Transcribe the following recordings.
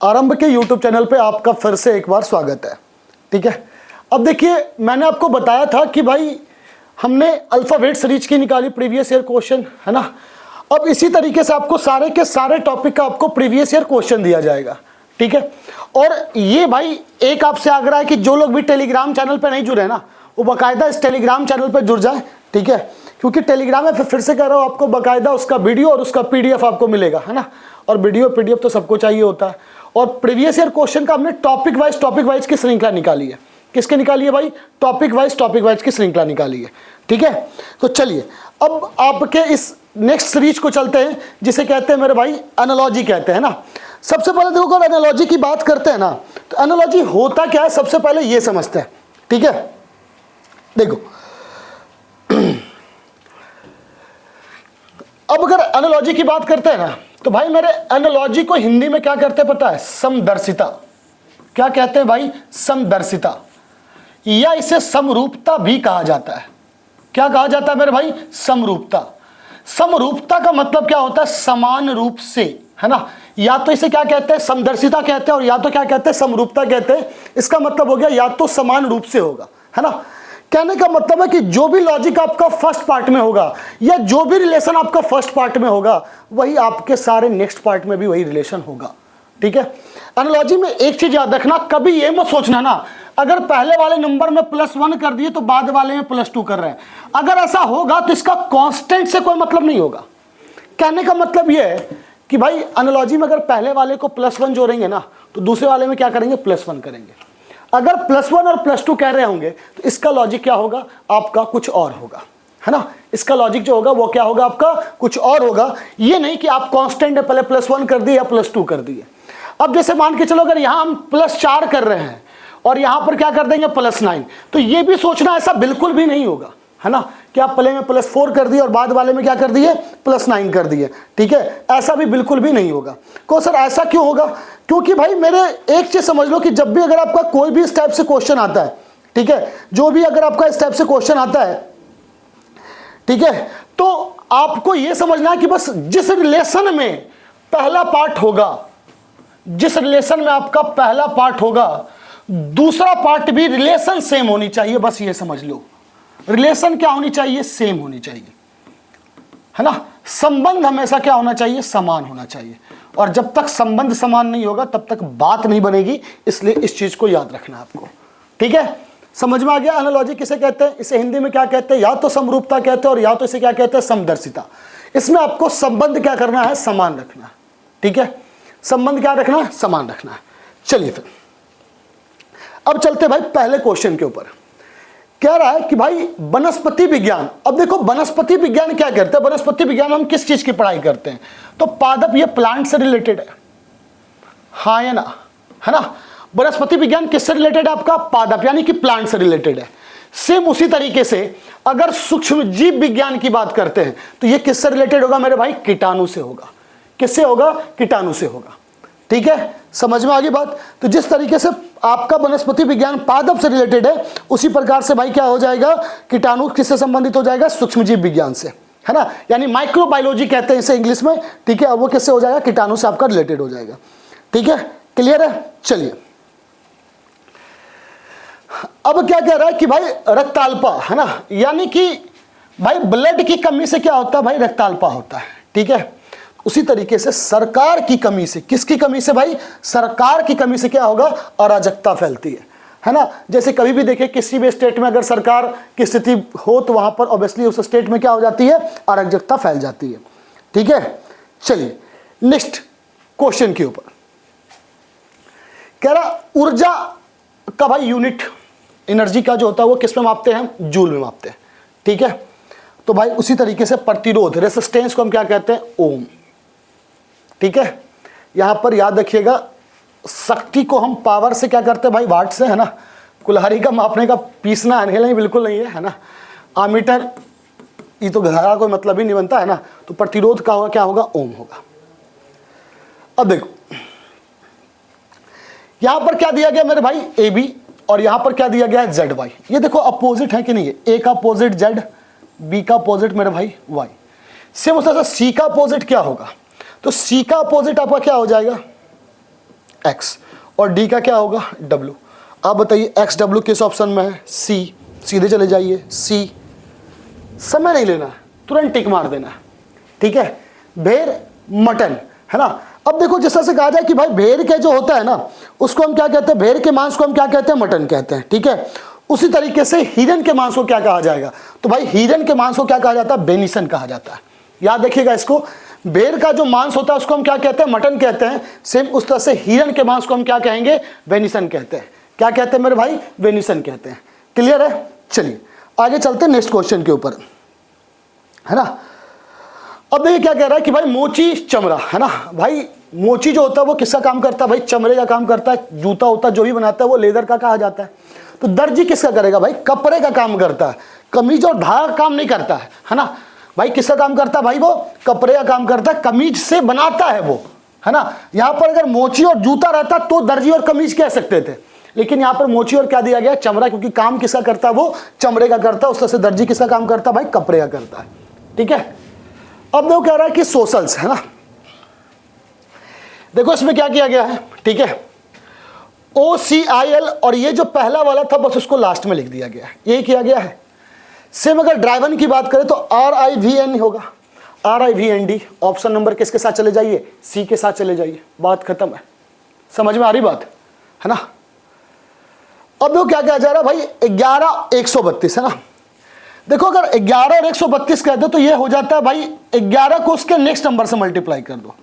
आरंभ के YouTube channel पे आपका फिर से एक बार स्वागत है। ठीक है, अब देखिए मैंने आपको बताया था कि भाई हमने अल्फाबेट सीरीज की निकाली प्रीवियस ईयर क्वेश्चन, है ना। अब इसी तरीके से आपको सारे के सारे टॉपिक का आपको प्रीवियस ईयर क्वेश्चन दिया जाएगा। ठीक है, और ये भाई एक आपसे आग्रह है कि जो लोग भी टेलीग्राम चैनल पे नहीं जुड़े ना वो बाकायदा इस टेलीग्राम चैनल पे जुड़ जाए। ठीक है, क्योंकि टेलीग्राम में फिर से कह रहा हूँ आपको बाकायदा उसका वीडियो और उसका पीडीएफ आपको मिलेगा, है ना। और वीडियो पीडीएफ तो सबको चाहिए होता है। और प्रीवियस ईयर क्वेश्चन का हमने टॉपिक वाइज की श्रृंखला निकाली है। किसके निकाली है भाई? टॉपिक वाइज की श्रृंखला निकाली है। ठीक है, तो चलिए अब आपके इस नेक्स्ट सीरीज को चलते हैं जिसे कहते हैं मेरे भाई एनालॉजी कहते हैं ना। सबसे पहले देखो अगर एनालॉजी की बात करते हैं ना तो एनालॉजी होता क्या है सबसे पहले ये समझते हैं। ठीक है, देखो अब अगर एनालॉजी की बात करते हैं ना तो भाई मेरे एनालॉजी को हिंदी में क्या करते हैं पता है? समदर्शिता। क्या कहते हैं भाई? समदर्शिता, या इसे समरूपता भी कहा जाता है। क्या कहा जाता है मेरे भाई? समरूपता। समरूपता का मतलब क्या होता है? समान रूप से, है ना। या तो इसे क्या कहते हैं? समदर्शिता कहते हैं, और या तो क्या कहते हैं? समरूपता कहते हैं। इसका मतलब हो गया या तो समान रूप से होगा, है ना। कहने का मतलब है कि जो भी लॉजिक आपका फर्स्ट पार्ट में होगा या जो भी रिलेशन आपका फर्स्ट पार्ट में होगा वही आपके सारे नेक्स्ट पार्ट में भी वही रिलेशन होगा। ठीक है, एनालॉजी में एक चीज याद रखना, कभी ये मत सोचना ना अगर पहले वाले नंबर में +1 कर दिए तो बाद वाले में +2 कर रहे हैं। अगर ऐसा होगा तो इसका कांस्टेंट से कोई मतलब नहीं होगा। कहने का मतलब ये है कि भाई एनालॉजी में अगर पहले वाले को +1 जोड़ेंगे ना तो दूसरे वाले में क्या करेंगे? +1 करेंगे। अगर +1 और +2 कह रहे होंगे तो इसका लॉजिक क्या होगा? आपका कुछ और होगा, है ना। इसका लॉजिक जो होगा वो क्या होगा? आपका कुछ और होगा। ये नहीं कि आप कांस्टेंट है पहले +1 कर दिए या +2 कर दिए। अब जैसे मान के चलो अगर यहां हम +4 कर रहे हैं और यहां पर क्या कर देंगे? +9, तो ये भी सोचना ऐसा बिल्कुल भी नहीं होगा, है ना, कि आप पहले में +4 कर दिए और बाद वाले में क्या कर दिए? +9 कर दिए। ठीक है, ऐसा भी बिल्कुल भी नहीं होगा। को सर ऐसा क्यों होगा? क्योंकि भाई मेरे एक चीज समझ लो कि जब भी अगर आपका कोई भी इस टाइप से क्वेश्चन आता है, ठीक है, जो भी अगर आपका इस टाइप से क्वेश्चन आता है, ठीक है, तो आपको यह समझना है कि बस जिस रिलेशन में पहला पार्ट होगा, जिस रिलेशन में आपका पहला पार्ट होगा दूसरा पार्ट भी रिलेशन सेम होनी चाहिए। बस ये समझ लो, रिलेशन क्या होनी चाहिए? सेम होनी चाहिए, है ना। संबंध हमेशा क्या होना चाहिए? समान होना चाहिए। और जब तक संबंध समान नहीं होगा तब तक बात नहीं बनेगी, इसलिए इस चीज को याद रखना आपको। ठीक है, समझ में आ गया? एनालॉजी किसे कहते हैं? इसे हिंदी में क्या कहते हैं? या तो समरूपता कहते हैं और या तो इसे क्या कहते हैं? समदर्शिता। इसमें आपको संबंध क्या करना है? समान रखना। ठीक है, संबंध क्या रखना है? समान रखना है। चलिए फिर अब चलते भाई पहले क्वेश्चन के ऊपर। कह रहा है कि भाई वनस्पति विज्ञान। अब देखो वनस्पति विज्ञान क्या करते हैं? वनस्पति विज्ञान हम किस चीज की पढ़ाई करते हैं? तो पादप, ये प्लांट से रिलेटेड है, हाँ या ना, है ना। वनस्पति विज्ञान किससे रिलेटेड है? आपका पादप यानी कि प्लांट से रिलेटेड है। सेम उसी तरीके से अगर सूक्ष्म जीव विज्ञान की बात करते हैं तो ये किससे रिलेटेड होगा मेरे भाई? कीटाणु से होगा। किससे होगा? कीटाणु से होगा। ठीक है, समझ में आ गई बात? तो जिस तरीके से आपका वनस्पति विज्ञान पादप से रिलेटेड है उसी प्रकार से भाई क्या हो जाएगा? कीटाणु किससे संबंधित हो जाएगा? सूक्ष्मजीव विज्ञान से, है ना, यानी माइक्रोबायोलॉजी कहते हैं इसे इंग्लिश में। ठीक है, अब वो किससे हो जाएगा? कीटाणु से आपका रिलेटेड हो जाएगा। ठीक है, क्लियर है? चलिए अब क्या कह रहा है कि भाई रक्ताल्पा, है ना, यानी कि भाई ब्लड की कमी से क्या होता है भाई? रक्ताल्पा होता है। ठीक है, उसी तरीके से सरकार की कमी से, किसकी कमी से भाई? सरकार की कमी से क्या होगा? अराजकता फैलती है ना। जैसे कभी भी देखें किसी भी स्टेट में अगर सरकार की स्थिति हो तो वहां पर ऑब्वियसली उस स्टेट में क्या हो जाती है? अराजकता फैल जाती है। ठीक है, चलिए नेक्स्ट क्वेश्चन के ऊपर कह रहा ऊर्जा का भाई यूनिट, एनर्जी का जो होता है वो किस में मापते हैं? जूल में मापते हैं। ठीक है, तो भाई उसी तरीके से प्रतिरोध, रेसिस्टेंस को हम क्या कहते हैं? ओम। ठीक है, यहां पर याद रखिएगा शक्ति को हम पावर से क्या करते हैं भाई? वाट से, है ना। कुल्हाड़ी का मापने का पीसना नहीं, बिल्कुल नहीं है ना। आमीटर ये तो घड़ा कोई मतलब ही नहीं बनता, है ना। तो प्रतिरोध का होगा क्या होगा? ओम होगा। अब देखो यहां पर क्या दिया गया मेरे भाई? ए बी, और यहां पर क्या दिया गया है? Z Y. ये देखो अपोजिट है कि नहीं है? ए का अपोजिट जेड, बी का अपोजिट मेरे भाई वाई। सेम उस तरह से सी का अपोजिट क्या होगा? तो सी का अपोजिट आपका क्या हो जाएगा? x और d का क्या होगा w। आप बताइए x w किस ऑप्शन में है, c। सीधे चले जाइए c, समय नहीं लेना है, तुरंत टिक मार देना है, ठीक है। भेड़ मटन, है ना। अब देखो जिस तरह से कहा जाए कि भाई भेड़ के जो होता है ना उसको हम क्या कहते हैं, भेड़ के मांस को हम क्या कहते हैं, मटन कहते हैं, ठीक है। उसी तरीके से हिरन के मांस को क्या कहा जाएगा, तो भाई हिरन के मांस को क्या कहा जाता है, वेनिसन कहा जाता है। याद रखिएगा इसको, भेड़ का जो मांस होता है उसको हम क्या कहते हैं, मटन कहते हैं। सेम उस तरह से हिरन के मांस को हम क्या कहेंगे, वेनिसन कहते हैं। क्या कहते हैं मेरे भाई, वेनिसन कहते हैं। क्लियर है। चलिए आगे चलते हैं नेक्स्ट क्वेश्चन के ऊपर, है ना। अब देखिए क्या कह रहा है कि भाई मोची चमड़ा, है ना। भाई मोची जो होता है वो किसका काम करता है, भाई चमड़े का काम करता है। जूता होता जो भी बनाता है वो लेदर का कहा जाता है। तो दर्जी किसका करेगा, भाई कपड़े का काम करता है। कमीज और धागा काम नहीं करता है ना। भाई किसका काम करता है, भाई वो कपड़े का काम करता है, कमीज से बनाता है वो, है ना। यहाँ पर अगर मोची और जूता रहता तो दर्जी और कमीज कह सकते थे, लेकिन यहाँ पर मोची और क्या दिया गया, चमड़ा, क्योंकि काम किसका करता है, वो चमड़े का करता है। उस तरह से दर्जी किसका काम करता है, भाई कपड़े का करता है, ठीक है। अब देखो कह रहा है कि सोशल्स, है ना। देखो इसमें क्या किया गया है, ठीक है, OCIL और ये जो पहला वाला था बस उसको लास्ट में लिख दिया गया है, यही किया गया है। सेम अगर ड्राइवन की बात करें तो RIVN होगा, RIVND। ऑप्शन नंबर किसके साथ चले जाइए, C के साथ चले जाइए, बात खत्म है। समझ में आ रही बात, है ना। अब देखो क्या कहा जा रहा है भाई, 11 132, है ना। देखो अगर 11 और 132 कहते तो ये हो जाता है भाई 11 को उसके नेक्स्ट नंबर से मल्टीप्लाई कर दो।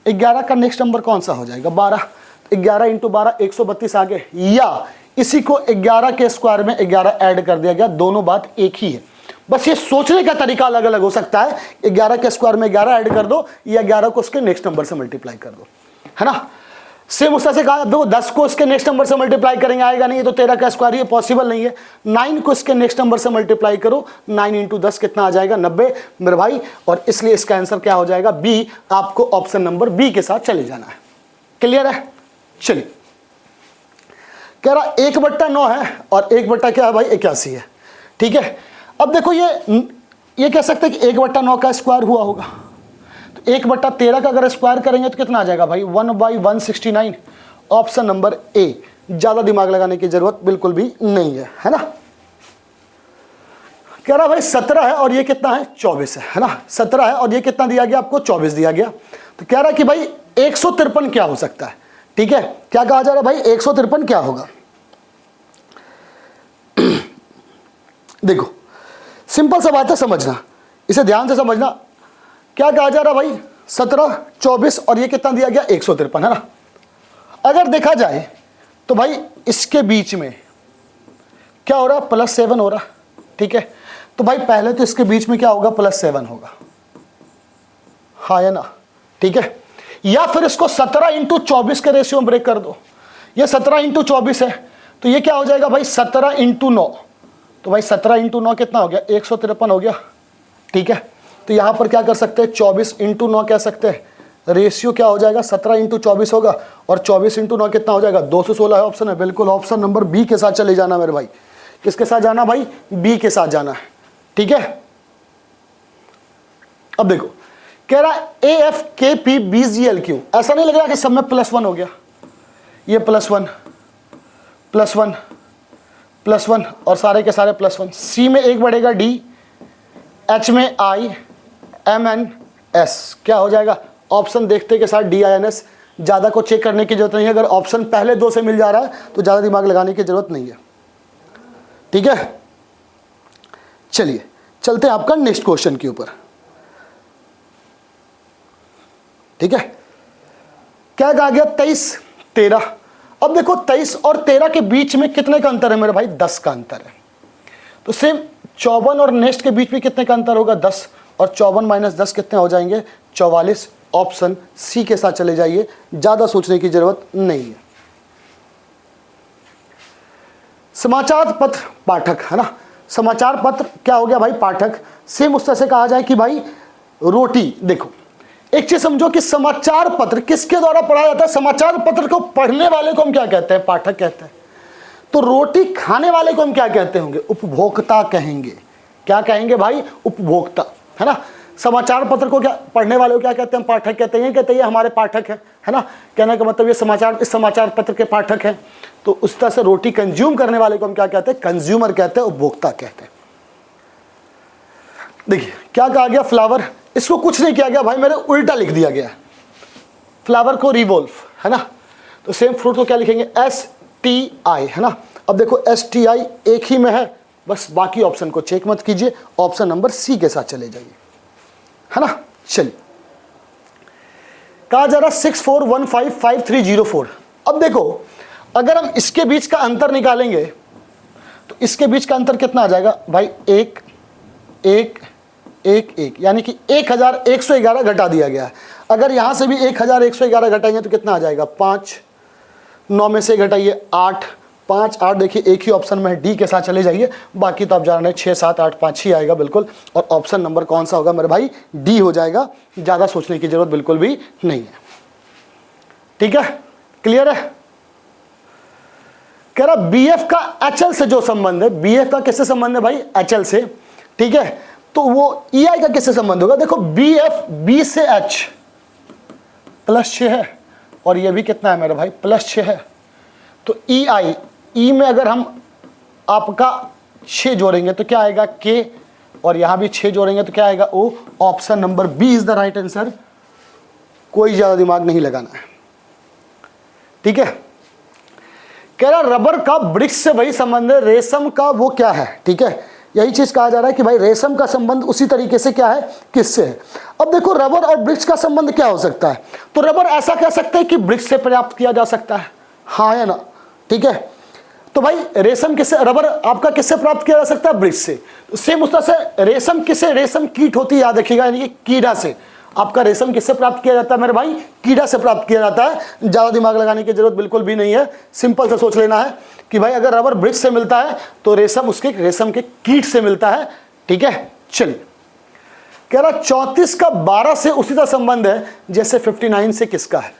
11 का नेक्स्ट नंबर कौन सा हो जाएगा, 12। 11 इंटू 12 132 आ गए, या इसी को 11 के स्क्वायर में 11 ऐड कर दिया गया। दोनों बात एक ही है, बस ये सोचने का तरीका अलग अलग हो सकता है। 11 के स्क्वायर में 11 ऐड कर दो या 11 को उसके नेक्स्ट नंबर से मल्टीप्लाई कर दो, है ना। सेम उस तरह से कहा, देखो 10 को इसके नेक्स्ट नंबर से मल्टीप्लाई करेंगे आएगा नहीं, ये तो 13 का स्क्वायर, ये पॉसिबल नहीं है। 9 को इसके नेक्स्ट नंबर से मल्टीप्लाई करो, 9 इंटू 10 कितना आ जाएगा, 90 मेरे भाई। और इसलिए इसका आंसर क्या हो जाएगा, बी। आपको ऑप्शन नंबर बी के साथ चले जाना है। क्लियर है। चलिए कह रहा 1/9 है और 1 क्या है भाई, 81 है, ठीक है। अब देखो ये कह सकते हैं कि 1/9 का स्क्वायर हुआ होगा, तो 1/13 का अगर स्क्वायर करेंगे तो कितना आ जाएगा भाई, 1/169। Option number A. ज्यादा दिमाग लगाने की जरूरत बिल्कुल भी नहीं है ना। कह रहा भाई 17 है और ये कितना है, 24 है ना। 17 है और ये कितना दिया गया आपको, 24 दिया गया। तो कह रहा कि भाई 153 क्या हो सकता है, ठीक है। क्या कहा जा रहा है भाई, 153 क्या होगा। देखो सिंपल सा बात है, समझना, इसे ध्यान से समझना। क्या कहा जा रहा है भाई, 17 24 और ये कितना दिया गया, 153, है ना। अगर देखा जाए तो भाई इसके बीच में क्या हो रहा है, +7 हो रहा, ठीक है। तो भाई पहले तो इसके बीच में क्या होगा, +7 होगा, हाँ या ना, ठीक है। या फिर इसको 17 इंटू 24 के रेशियो में ब्रेक कर दो। ये 17 इंटू 24 है, तो ये क्या हो जाएगा भाई, 17 इंटू 9। तो भाई 17 इंटू 9 कितना हो गया, 153 हो गया, ठीक है। तो यहाँ पर क्या कर सकते हैं, 24 इंटू 9 कह सकते हैं। रेशियो क्या हो जाएगा, 17 इंटू 24 होगा और 24 इंटू 9 कितना हो जाएगा, 216 है। ऑप्शन है बिल्कुल, ऑप्शन नंबर बी के साथ चले जाना मेरे भाई। किसके साथ जाना भाई, बी के साथ जाना है, ठीक है। अब देखो कह रहा है AFKPBGLQ, ऐसा नहीं लग रहा कि सब में +1 हो गया। ये +1 +1 +1 और सारे के सारे +1। C में 1 बढ़ेगा D, H में I, M N S क्या हो जाएगा, ऑप्शन देखते के साथ DINS। ज़्यादा को चेक करने की जरूरत नहीं है, अगर ऑप्शन पहले 2 से मिल जा रहा है तो ज़्यादा दिमाग लगाने की जरूरत नहीं है, ठीक है। चलिए चलते हैं आपका नेक्स्ट क्वेश्चन के ऊपर, ठीक है। क्या कहा गया, 23 13। अब देखो 23 और 13 के बीच में कितने का अंतर है मेरे भाई, 10 का अंतर है। तो सेम 54 और नेक्स्ट के बीच में कितने का अंतर होगा, 10, और 54 - 10 कितने हो जाएंगे, 44। ऑप्शन सी के साथ चले जाइए, ज्यादा सोचने की जरूरत नहीं है। समाचार पत्र पाठक, है ना। समाचार पत्र क्या हो गया भाई, पाठक। सेम उस तरह से कहा जाए कि भाई रोटी। देखो एक चीज समझो कि समाचार पत्र किसके द्वारा पढ़ा जाता है, समाचार पत्र को पढ़ने वाले को हम क्या कहते हैं, पाठक कहते हैं। तो रोटी खाने वाले को हम क्या कहते होंगे, उपभोक्ता कहेंगे। क्या कहेंगे भाई, उपभोक्ता, है ना। समाचार पत्र को क्या पढ़ने वाले को क्या कहते हैं? हम पाठक कहते हैं, कहते हैं ये हमारे पाठक है ना। कहने का मतलब ये इस समाचार पत्र के पाठक हैं। तो उस तरह से रोटी कंज्यूम करने वाले को हम क्या कहते हैं? कंज्यूमर कहते हैं, उपभोक्ता कहते हैं। देखिए क्या कहा गया, फ्लावर, इसको कुछ नहीं किया गया भाई, मेरे उल्टा लिख दिया गया। फ्लावर को रिवोल्व, है ना। तो सेम फ्रूट को क्या लिखेंगे? STI, है ना। अब देखो STI एक ही में है, बस बाकी ऑप्शन को चेक मत कीजिए, ऑप्शन नंबर C के साथ चले जाइए, है ना। चलिए कहा जा रहा 64155304। अब देखो अगर हम इसके बीच का अंतर निकालेंगे तो इसके बीच का अंतर कितना आ जाएगा भाई? 1 1 1 1, यानी कि 1111 घटा दिया गया है। अगर यहां से भी 1111 घटाएंगे तो कितना आ जाएगा? 5, 9 में से घटाइए 8, 5 8, देखिए एक ही ऑप्शन में है, डी के साथ चले जाइए। बाकी तो आप जान रहे हैं 6 7 8 5 ही आएगा बिल्कुल। और ऑप्शन नंबर कौन सा होगा मेरे भाई? डी हो जाएगा। ज़्यादा सोचने की जरूरत बिल्कुल भी नहीं है। ठीक है, क्लियर है। कह रहा BF का HL से जो संबंध है, BF का किससे संबंध है भाई? HL से। ठीक है, तो वो EI का किससे संबंध होगा? देखो BF B से H +6 है, और ये भी कितना है मेरे भाई? +6 है। तो EI, E में अगर हम आपका 6 जोड़ेंगे तो क्या आएगा? K, और यहां भी 6 जोड़ेंगे तो क्या आएगा? O। Option number B is the right answer. कोई ज्यादा दिमाग नहीं लगाना है। ठीक है, कह रहा रबर का वृक्ष से वही संबंध है, रेशम का वो क्या है? ठीक है, यही चीज कहा जा रहा है कि भाई रेशम का संबंध उसी तरीके से क्या है? किससे है? अब देखो रबर और वृक्ष का संबंध क्या हो सकता है? तो रबर ऐसा कह सकते हैं कि वृक्ष से प्राप्त किया जा सकता है, हाँ या ना? ठीक है, तो भाई रेशम किससे, रबर आपका किससे प्राप्त किया जा सकता है? वृक्ष से। तो सेम उस तरह से रेशम किससे? रेशम कीट होती है, याद रखिएगा, यानी कि कीड़ा से। आपका रेशम किससे प्राप्त किया जाता है मेरे भाई? कीड़ा से प्राप्त किया जाता है। ज्यादा दिमाग लगाने की जरूरत बिल्कुल भी नहीं है, सिंपल से सोच लेना है कि भाई अगर रबर वृक्ष से मिलता है तो रेशम उसके रेशम के कीट से मिलता है। ठीक है, चलिए कह रहा 34 का 12 से उसी तरह संबंध है जैसे 59 से किसका है?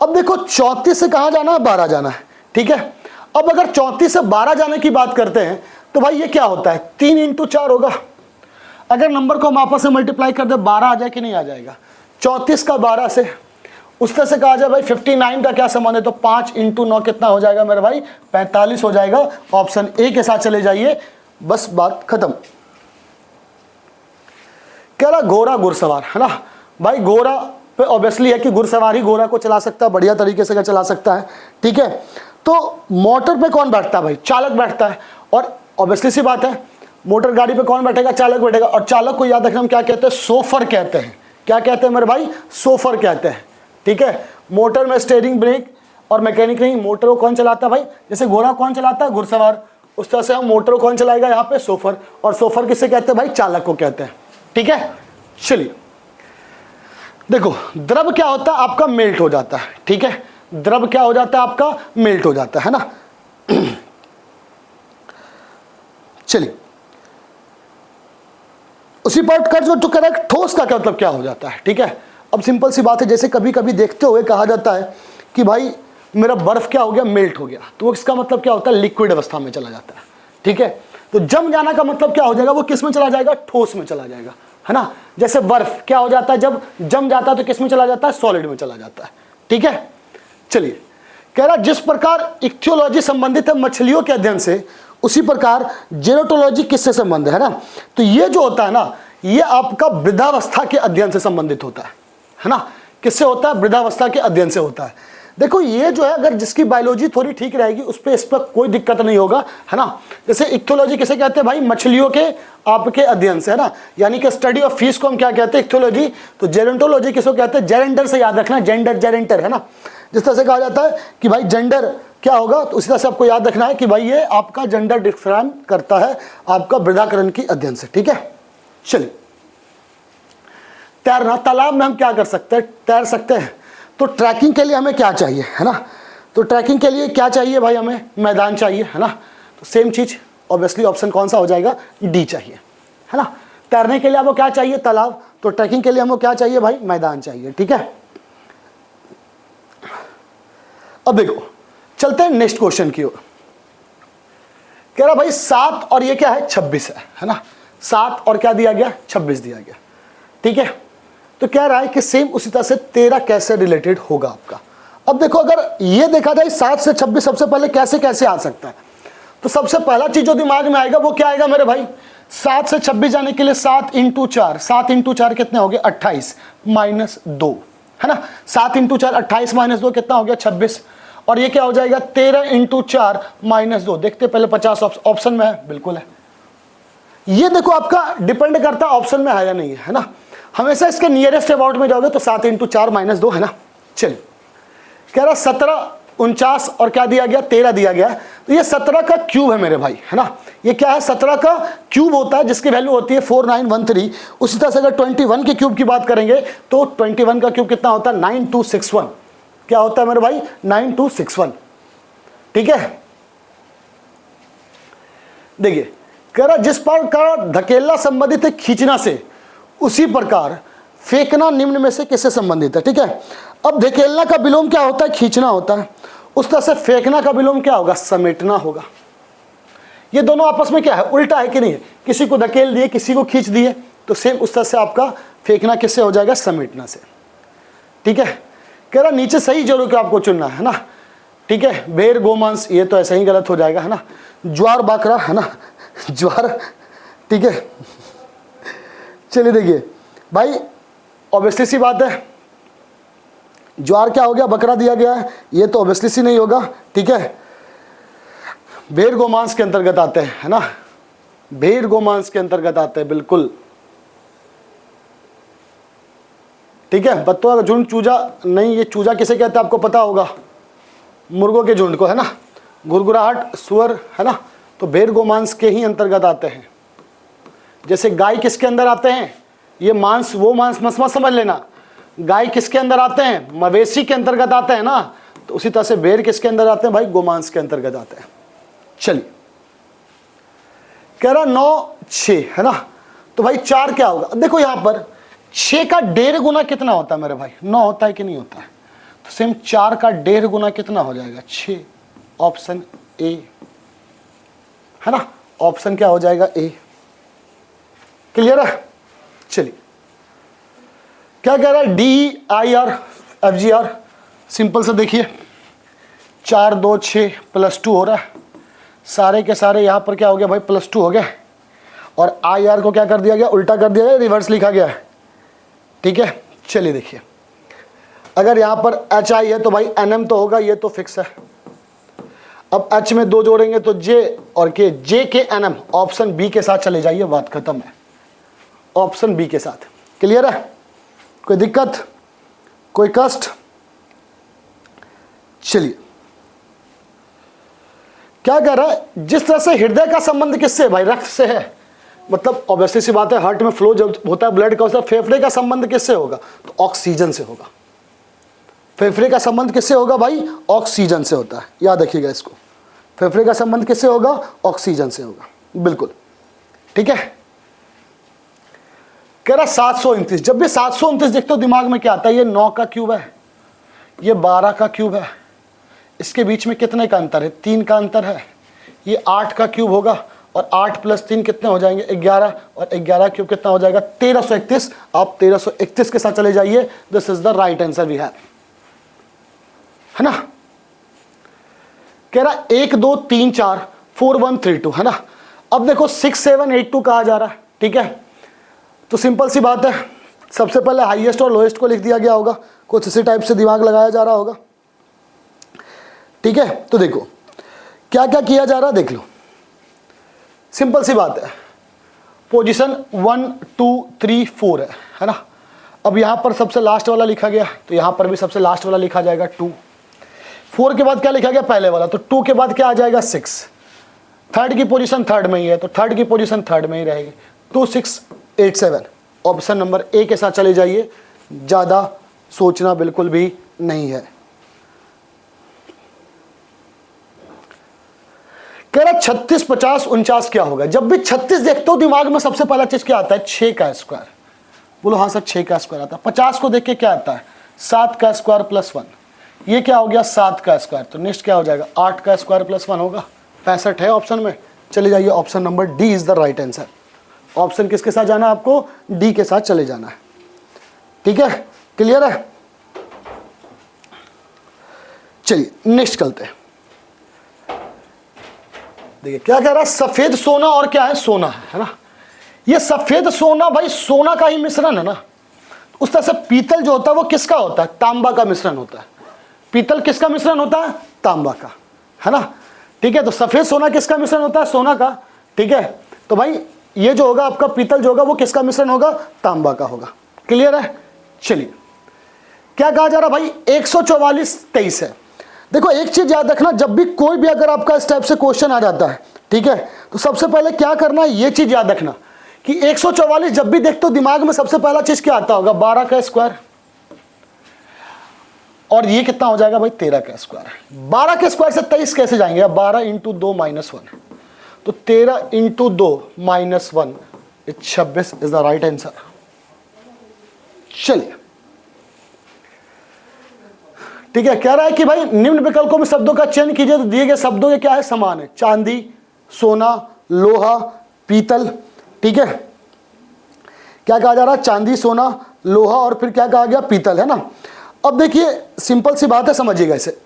अब देखो 34 से कहां जाना है? 12 जाना है। ठीक है, अब अगर 34 से 12 जाने की बात करते हैं तो भाई ये क्या होता है? 3 × 4 होगा। अगर नंबर को हम आपस में मल्टीप्लाई कर दे 12 आ जाए कि नहीं आ जाएगा? 34 का 12 से उस तरह से कहा जाए भाई 59 का क्या संबंध है? तो 5 × 9 कितना हो जाएगा मेरे भाई? 45 हो जाएगा। ऑप्शन ए के साथ चले जाइए, बस बात खत्म। कह रहा घोड़ा घुड़सवार, है ना भाई। घोड़ा पे ऑब्वियसली है कि घुड़सवार ही घोड़ा को चला सकता है, बढ़िया तरीके से चला सकता है। ठीक है, तो मोटर पे कौन बैठता है भाई? चालक बैठता है। और ऑब्वियसली सी बात है, मोटर गाड़ी पे कौन बैठेगा? चालक बैठेगा। और चालक को याद रखना हम क्या कहते हैं? सोफर कहते हैं। क्या कहते हैं मेरे भाई? सोफर कहते हैं। ठीक है, मोटर में स्टीयरिंग, ब्रेक और मैकेनिक नहीं। मोटर को कौन चलाता है भाई? जैसे घोड़ा कौन चलाता है? घुड़सवार। उस तरह से हम मोटर को कौन चलाएगा यहाँ पे? सोफर। और सोफर किससे कहते हैं भाई? चालक को कहते हैं। ठीक है, चलिए देखो द्रव क्या होता है आपका? मेल्ट हो जाता है। ठीक है, द्रव क्या हो जाता है आपका? मेल्ट हो जाता है ना। चलिए उसी पार्ट का जो कह रहा है ठोस का क्या मतलब क्या हो जाता है? ठीक है, अब सिंपल सी बात है, जैसे कभी कभी देखते हुए कहा जाता है कि भाई मेरा बर्फ क्या हो गया? मेल्ट हो गया। तो इसका मतलब क्या होता है? लिक्विड अवस्था में चला जाता है। ठीक है, तो जम जाना का मतलब क्या हो जाएगा? वो किस में चला जाएगा? ठोस में चला जाएगा, है ना। जैसे बर्फ क्या हो जाता है? जब जम जाता है तो किस में चला जाता है? सॉलिड में चला जाता है। ठीक है, चलिए कह रहा जिस प्रकार इक्थियोलॉजी संबंधित है मछलियों के अध्ययन से, उसी प्रकार जेरोटोलॉजी किससे संबंध है ना। तो ये जो होता है ना, ये आपका वृद्धावस्था के अध्ययन से संबंधित होता है ना। किससे होता है? वृद्धावस्था के अध्ययन से होता है। देखो ये जो है, अगर जिसकी बायोलॉजी थोड़ी ठीक रहेगी उस पर इस पर कोई दिक्कत नहीं होगा, है ना। जैसे इक्थियोलॉजी किसे कहते हैं भाई? मछलियों के आपके अध्ययन से, है ना, यानी कि स्टडी ऑफ फिश को हम क्या कहते हैं? इक्थियोलॉजी। तो जेरेंटोलॉजी किसको कहते हैं? जेरेंडर से याद रखना, जेंडर जेरेंटर, है ना। जिस तरह से कहा जाता है कि भाई जेंडर क्या होगा, तो उसी तरह से आपको याद रखना है कि भाई ये आपका जेंडर डिफाइन करता है आपका वृद्धाकरण की अध्ययन से। ठीक है, चलिए तैरना, तालाब में हम क्या कर सकते हैं? तैर सकते हैं। तो ट्रैकिंग के लिए हमें क्या चाहिए, है ना। तो ट्रैकिंग के लिए क्या चाहिए भाई? हमें मैदान चाहिए, है ना। तो सेम चीज ऑब्वियसली ऑप्शन कौन सा हो जाएगा? डी चाहिए, है ना। तैरने के लिए हमको क्या चाहिए? तालाब। तो ट्रैकिंग के लिए हमको क्या चाहिए भाई? मैदान चाहिए। ठीक है, अब देखो चलते हैं नेक्स्ट क्वेश्चन की ओर। कह रहा भाई 7 और ये क्या है? 26 है ना। 7 और क्या दिया गया? 26 दिया गया। ठीक है। तो कह रहा है कि सेम उसी तरह से 13 कैसे रिलेटेड होगा आपका। अब देखो अगर ये देखा जाए 7 से 26 सबसे पहले कैसे कैसे आ सकता है, तो सबसे पहला चीज जो दिमाग में आएगा वो क्या आएगा मेरे भाई, 7 से 26 जाने के लिए 7 इंटू 4, 7 इंटू 4 कितने हो गए 28 माइनस 2, है ना। 7 इंटू 4 28 माइनस 2 कितना हो गया 26, और ये क्या हो जाएगा 13 इंटू 4 माइनस 2। देखते पहले 50 ऑप्शन में है, बिल्कुल है। ये देखो आपका डिपेंड करता है ऑप्शन में है या नहीं है ना। हमेशा इसके नियरेस्ट अबाउट में जाओगे तो 7 इंटू 4 माइनस 2 है ना। चलिए कह रहा 17 49 और क्या दिया गया 13 दिया गया। तो ये 17 का क्यूब है मेरे भाई, है ना। ये क्या है 17 का क्यूब होता है जिसकी वैल्यू होती है 4913। उसी तरह से अगर 21 के क्यूब की बात करेंगे तो 21 का क्यूब कितना होता है 9261। क्या होता है मेरे भाई 9261, ठीक है। देखिए कह रहा जिस प्रकार धकेलना संबंधित है खींचना से, उसी प्रकार फेंकना निम्न में से किससे संबंधित है, ठीक है। अब धकेलना का विलोम क्या होता है खींचना होता है, उस तरह से फेंकना का विलोम क्या होगा समेटना होगा। ये दोनों आपस में क्या है उल्टा है कि नहीं है, किसी को धकेल दिए किसी को खींच दिए, तो सेम उस तरह से आपका फेंकना किससे हो जाएगा समेटना से, ठीक है। कह रहा नीचे सही जोड़ों को आपको चुनना है ना, ठीक है। बेर गोमांस ये तो ऐसा ही गलत हो जाएगा, है ना। ज्वार बाकरा, है ना, ज्वार, ठीक है। चलिए देखिए भाई ऑब्वियसली सी बात है, ज्वार क्या हो गया बकरा दिया गया है, ये तो ऑब्वियसली सी नहीं होगा, ठीक है। भेड़ गोमांस के अंतर्गत आते हैं, है ना, भेड़ गोमांस के अंतर्गत आते हैं, बिल्कुल, ठीक है। बत्तों का झुंड चूजा नहीं, ये चूजा किसे कहते हैं आपको पता होगा, मुर्गों के झुंड को, है ना। घुरघुराहट सुअर, है ना, तो भेड़ गोमांस के ही अंतर्गत आते हैं। जैसे गाय किसके अंदर आते हैं, ये मांस वो मांस मत समझ लेना, गाय किसके अंदर आते हैं मवेशी के अंतर्गत आते हैं ना, तो उसी तरह से भेड़ किसके अंदर आते हैं भाई गोमांस के अंतर्गत आते हैं। चलिए कह रहा 9 6, है ना, तो भाई 4 क्या होगा, देखो यहां पर 6 का 1.5 गुना कितना होता है मेरे भाई 9 होता है कि नहीं होता है, तो सेम 4 का 1.5 गुना कितना हो जाएगा 6, ऑप्शन ए, है ना, ऑप्शन क्या हो जाएगा ए। क्लियर है। चलिए क्या कह रहा है DIR FGR, सिंपल से देखिए 4 2 6 +2 हो रहा है, सारे के सारे यहाँ पर क्या हो गया भाई +2 हो गया, और IR को क्या कर दिया गया उल्टा कर दिया गया, रिवर्स लिखा गया है, ठीक है। चलिए देखिए अगर यहाँ पर HI है तो भाई NM तो होगा, ये तो फिक्स है। अब H में 2 जोड़ेंगे तो J और K, J के NM, ऑप्शन बी के साथ चले जाइए, बात खत्म है, ऑप्शन बी के साथ। क्लियर है, कोई दिक्कत कोई कष्ट। चलिए क्या कह रहा है जिस तरह से हृदय का संबंध किससे भाई रक्त से है, मतलब ऑब्वियसली सी बात है हार्ट में फ्लो जब होता है ब्लड का, उसका फेफड़े का संबंध किससे होगा तो ऑक्सीजन से होगा। फेफड़े का संबंध किससे होगा भाई ऑक्सीजन से होता है, याद रखिएगा इसको, फेफड़े का संबंध किससे होगा ऑक्सीजन से होगा, बिल्कुल, ठीक है। कह रहा 729, जब भी 729 देखते हो दिमाग में क्या आता है, ये 9 का क्यूब है, ये 12 का क्यूब है, इसके बीच में कितने का अंतर है 3 का अंतर है, ये 8 का क्यूब होगा, और 8 + 3 कितने हो जाएंगे 11, और 11 क्यूब कितना हो जाएगा 1331। आप 1331 के साथ चले जाइए, this is the right answer we have, है ना। कह रहा 1 2 3 4 4 1 3 2, है ना। अब देखो 6 7 8 2 कहा जा रहा है, ठीक है, तो सिंपल सी बात है, सबसे पहले हाईएस्ट और लोएस्ट को लिख दिया गया होगा, कुछ इसी टाइप से दिमाग लगाया जा रहा होगा, ठीक है। तो देखो क्या क्या किया जा रहा है, देख लो, सिंपल सी बात है, पोजीशन 1 2 3 4 है ना। अब यहां पर सबसे लास्ट वाला लिखा गया, तो यहां पर भी सबसे लास्ट वाला लिखा जाएगा 2। 4 के बाद क्या लिखा गया पहले वाला, तो 2 के बाद क्या आ जाएगा 6। थर्ड की पोजीशन थर्ड में ही है, तो थर्ड की पोजीशन थर्ड में ही रहेगी, 2 6 8 7, ऑप्शन नंबर ए के साथ चले जाइए, ज्यादा सोचना बिल्कुल भी नहीं है। कह रहा 36 50 49 क्या होगा, जब भी 36 देखते हो दिमाग में सबसे पहला चीज क्या आता है 6 का स्क्वायर, बोलो हाँ सर 6 का स्क्वायर आता है। 50 को देख के क्या आता है 7 का स्क्वायर +1, ये क्या हो गया 7 का स्क्वायर, तो नेक्स्ट क्या हो जाएगा 8 का स्क्वायर +1 होगा, 65 है ऑप्शन में, चले जाइए option number D is the right answer. Option किसके साथ जाना है आपको डी के साथ चले जाना है, ठीक है, क्लियर है। चलिए नेक्स्ट चलते हैं। देखिए क्या कह रहा है, सफेद सोना और क्या है, सोना है ना। ये सफेद सोना भाई सोना का ही मिश्रण है ना। उस तरह से पीतल जो होता है वो किसका होता है, तांबा का मिश्रण होता है। पीतल किसका मिश्रण होता है, तांबा का, है ना। ठीक है, तो सफेद सोना किसका मिश्रण होता है, सोना का। ठीक है, तो भाई ये जो होगा आपका पीतल जो होगा वो किसका मिश्रण होगा, तांबा का होगा। क्लियर है। चलिए क्या कहा जा रहा भाई, 144-23 है। देखो एक चीज याद रखना, जब भी कोई भी अगर आपका इस टाइप से क्वेश्चन आ जाता है, ठीक है, तो सबसे पहले क्या करना है, ये चीज याद रखना कि 144 जब भी देखते हो दिमाग में सबसे पहला चीज क्या आता होगा, 12 का स्क्वायर। और ये कितना हो जाएगा भाई, 13 का स्क्वायर। 12 के स्क्वायर से 23 कैसे जाएंगे, 12 इंटू 2 माइनस 1, तो 13 into 2 minus 1 26 is the right answer. चलिए ठीक है, कह रहा है कि भाई निम्न विकल्पों में शब्दों का चयन कीजिए, तो दिए गए शब्दों के क्या है, समान है, चांदी, सोना, लोहा, पीतल। ठीक है, क्या कहा जा रहा है, चांदी, सोना, लोहा और फिर क्या कहा गया, पीतल, है ना। अब देखिए सिंपल सी बात है, समझिएगा इसे।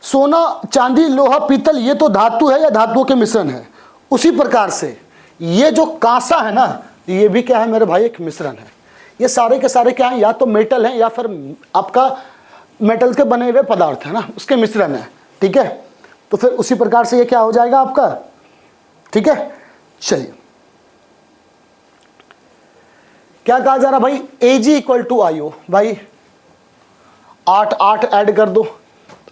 सोना, चांदी, लोहा, पीतल ये तो धातु है या धातुओं के मिश्रण है। उसी प्रकार से ये जो कांसा है ना, ये भी क्या है मेरे भाई, एक मिश्रण है। ये सारे के सारे क्या है, या तो मेटल है या फिर आपका मेटल के बने हुए पदार्थ है ना, उसके मिश्रण है। ठीक है, तो फिर उसी प्रकार से ये क्या हो जाएगा आपका। ठीक है, चलिए क्या कहा जा रहा भाई, AG इक्वल टू IO। भाई 8 ऐड कर दो,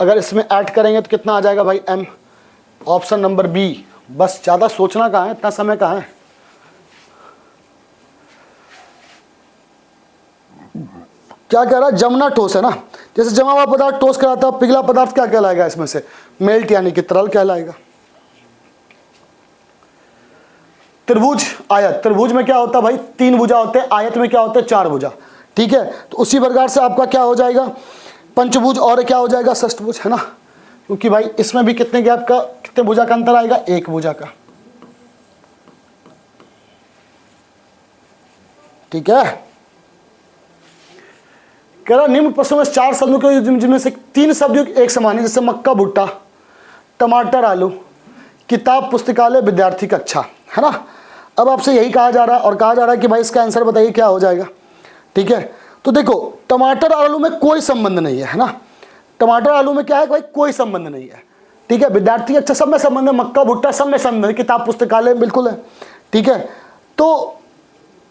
अगर इसमें ऐड करेंगे तो कितना आ जाएगा भाई, M। Option number B। बस ज्यादा सोचना कहाँ है, इतना समय कहाँ है। क्या कह रहा है, जमना ठोस है ना, जैसे जमा हुआ पदार्थ ठोस कहलाता है, पिघला पदार्थ क्या कहलाएगा, इसमें से मेल्ट यानी कि तरल कहलाएगा। त्रिभुज, आयत, त्रिभुज में क्या होता है भाई, 3 भुजा होते हैं, आयत में क्या होता है, 4 भुजा। ठीक है, तो उसी प्रकार से आपका क्या हो जाएगा, पंचभुज और क्या हो जाएगा, षष्ठभुज, है ना। क्योंकि भाई इसमें भी कितने गैप का, कितने भुजा का अंतर आएगा, 1 भुजा का। ठीक है, कह रहा निम्न प्रश्नों में 4 शब्दों के जिनमें से 3 शब्द एक समान है, जैसे मक्का भुट्टा, टमाटर आलू, किताब पुस्तकालय विद्यार्थी कक्षा, है ना। अब आपसे यही कहा जा रहा है और कहा जा रहा है कि भाई इसका आंसर बताइए क्या हो जाएगा। ठीक है, तो देखो टमाटर और आलू में कोई संबंध नहीं है ना, टमाटर आलू में क्या है भाई, कोई संबंध नहीं है। ठीक है, विद्यार्थी कक्षा सब में संबंध है, मक्का भुट्टा सब में संबंध है, किताब पुस्तकालय बिल्कुल है। ठीक है, तो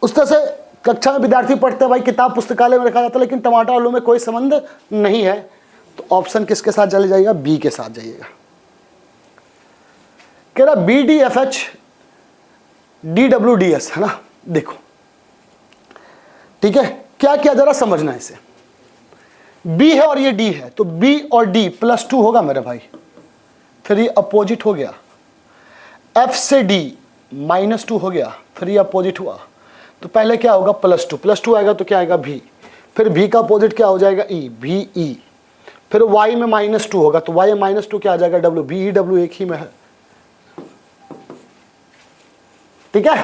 उस तरह से कक्षा में विद्यार्थी पढ़ते हैं भाई, किताब पुस्तकालय में रखा जाता है, लेकिन टमाटर आलू में कोई संबंध नहीं है। तो ऑप्शन किसके साथ चले जाइएगा, बी के साथ जाइएगा। कह रहा BDFH DWDS, है ना। देखो ठीक है, क्या किया जरा समझना इसे। B है और ये D है, तो B और D +2 होगा मेरे भाई, फिर ये अपोजिट हो गया। F से D -2 हो गया, फिर ये अपोजिट हुआ, तो पहले क्या होगा, +2 आएगा तो क्या आएगा, V, फिर V का अपोजिट क्या हो जाएगा, E, VE, फिर Y में -2 होगा, तो Y में -2 क्या आ जाएगा, W, BEW एक ही में है। ठीक है,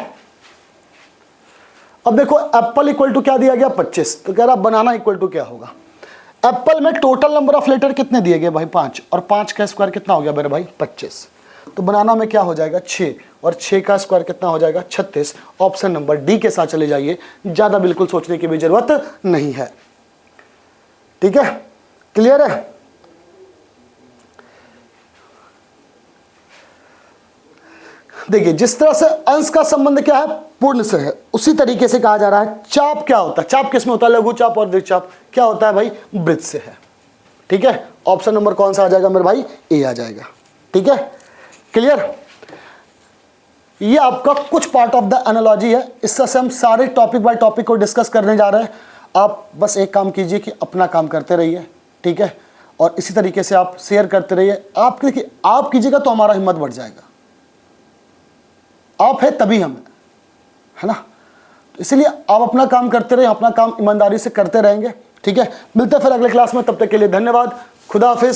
अब देखो एप्पल इक्वल टू क्या दिया गया, 25, तो कह रहा बनाना इक्वल टू क्या होगा। एप्पल में टोटल नंबर ऑफ लेटर कितने दिए गए भाई, 5, और 5 का स्क्वायर कितना हो गया मेरे भाई, 25, तो बनाना में क्या हो जाएगा, 6, और 6 का स्क्वायर कितना हो जाएगा, 36। ऑप्शन नंबर डी के साथ चले जाइए, ज्यादा बिल्कुल सोचने की भी जरूरत नहीं है। ठीक है, क्लियर है। देखिए जिस तरह से अंश का संबंध क्या है, पूर्ण से है, उसी तरीके से कहा जा रहा है चाप क्या होता है, चाप किसमें होता है, लघु चाप और दीर्घ चाप क्या होता है भाई, वृत्त से है। ठीक है, ऑप्शन नंबर कौन सा आ जाएगा मेरे भाई, ए आ जाएगा। ठीक है, क्लियर। ये आपका कुछ पार्ट ऑफ द एनालॉजी है, इससे हम सारे टॉपिक बाय टॉपिक को डिस्कस करने जा रहे हैं। आप बस एक काम कीजिए कि अपना काम करते रहिए, ठीक है, और इसी तरीके से आप शेयर करते रहिए। आप देखिए, आप कीजिएगा तो हमारा हिम्मत बढ़ जाएगा, आप है तभी हम है ना। तो इसलिए आप अपना काम करते रहिए, अपना काम ईमानदारी से करते रहेंगे। ठीक है, मिलते हैं फिर अगले क्लास में, तब तक के लिए धन्यवाद, खुदा हाफिज।